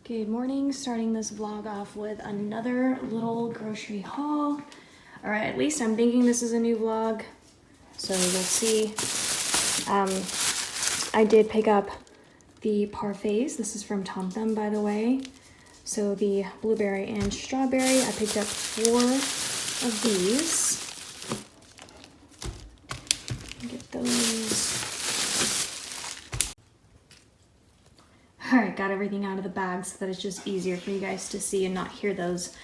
Good morning, starting this vlog off with another little grocery haul. All right, at least I'm thinking this is a new vlog, so we'll see. I did pick up the parfaits. This is from Tom Thumb, by the way. So the blueberry and strawberry, I picked up 4 of these. Get those. All right, got everything out of the bag so that it's just easier for you guys to see and not hear those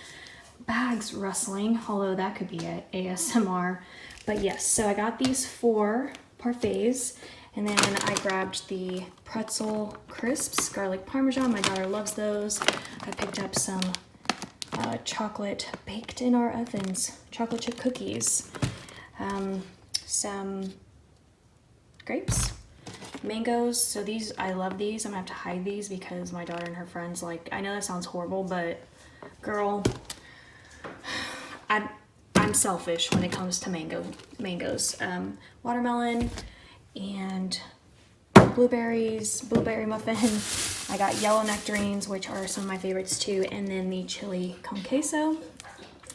bags rustling, although that could be a ASMR. But yes, so I got these 4 parfaits, and then I grabbed the pretzel crisps, garlic parmesan. My daughter loves those. I picked up some chocolate baked in our ovens, chocolate chip cookies, some grapes, mangoes. So these, I love these. I'm gonna have to hide these because my daughter and her friends, like, I know that sounds horrible, but girl, I'm selfish when it comes to mangoes. Watermelon and blueberries, blueberry muffin. I got yellow nectarines, which are some of my favorites too, and then the chili con queso.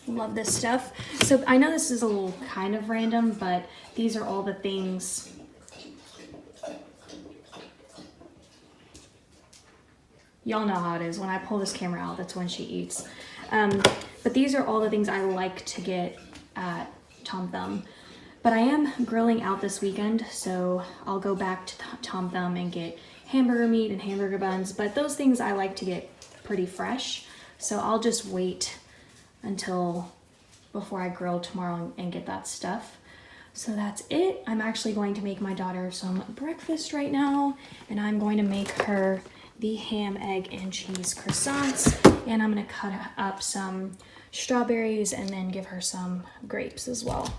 Love this stuff. So I know this is a little kind of random, but these are all the things. Y'all know how it is. When I pull this camera out, that's when she eats. But these are all the things I like to get at Tom Thumb. But I am grilling out this weekend, so I'll go back to Tom Thumb and get hamburger meat and hamburger buns. But those things I like to get pretty fresh, so I'll just wait until before I grill tomorrow and get that stuff. So that's it. I'm actually going to make my daughter some breakfast right now, and I'm going to make her the ham, egg, and cheese croissants, and I'm gonna cut up some strawberries and then give her some grapes as well.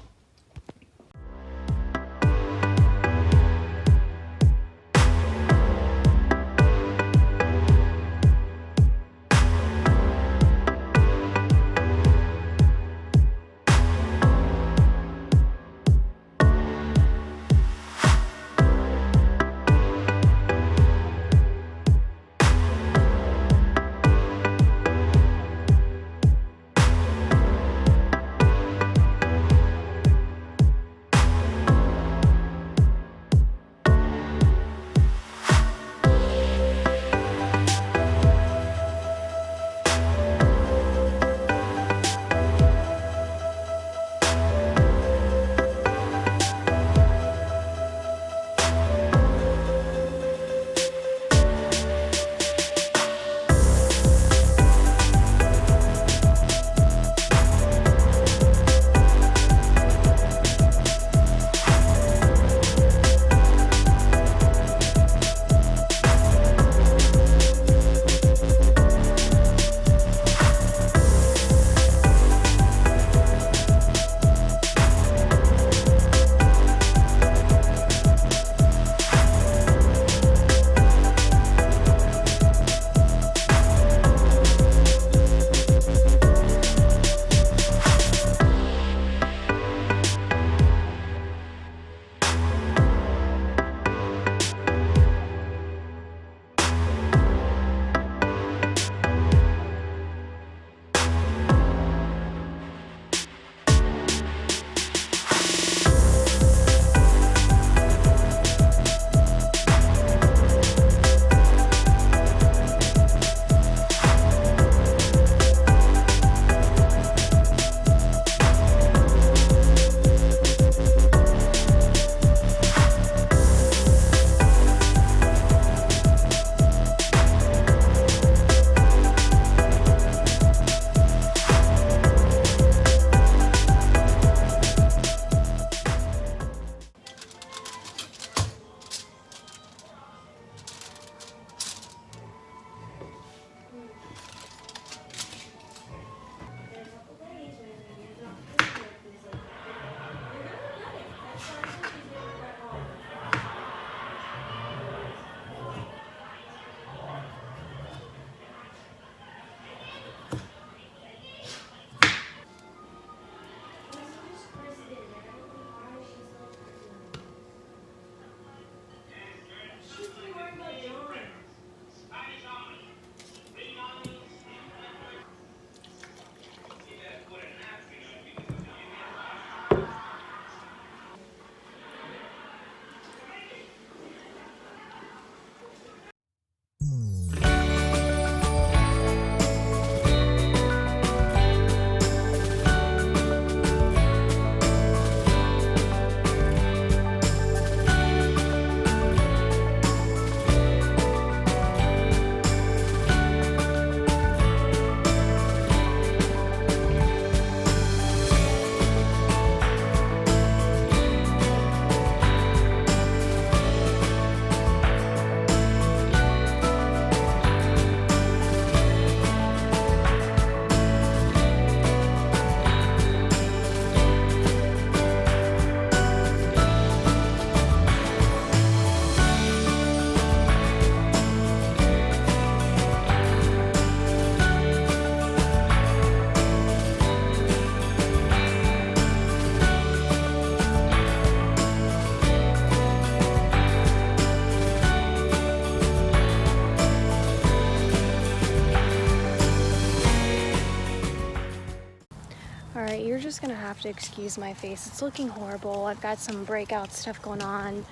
just gonna have to excuse my face. It's looking horrible. I've got some breakout stuff going on,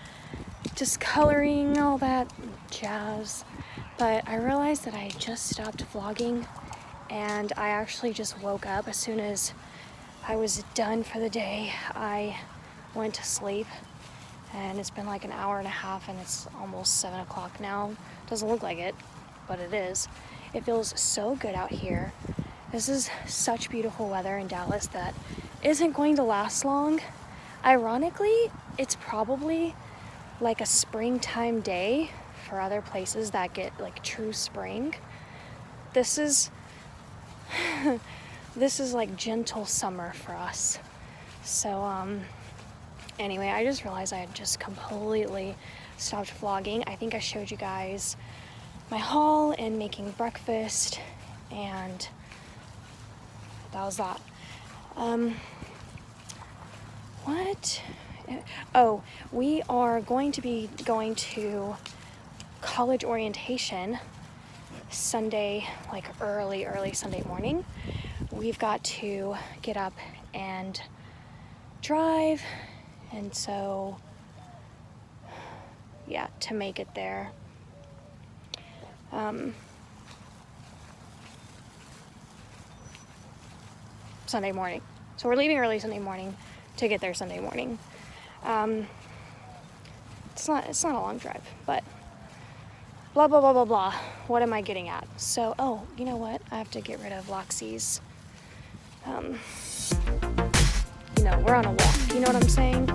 just coloring, all that jazz. But I realized that I just stopped vlogging, and I actually just woke up. As soon as I was done for the day, I went to sleep, and it's been like an hour and a half, and it's almost 7 o'clock now. Doesn't look like it, but it is. It feels so good out here. This is such beautiful weather in Dallas that isn't going to last long. Ironically, it's probably like a springtime day for other places that get like true spring. This is this is like gentle summer for us. So anyway, I just realized I had just completely stopped vlogging. I think I showed you guys my haul and making breakfast, and that was that. What? Oh, we are going to be going to college orientation Sunday, like early Sunday morning. We've got to get up and drive, and so yeah, to make it there. Sunday morning. So we're leaving early Sunday morning to get there Sunday morning. It's not a long drive, but blah, blah, blah, blah, blah. What am I getting at? So, oh, you know what? I have to get rid of Loxie's. You know, we're on a walk. You know what I'm saying?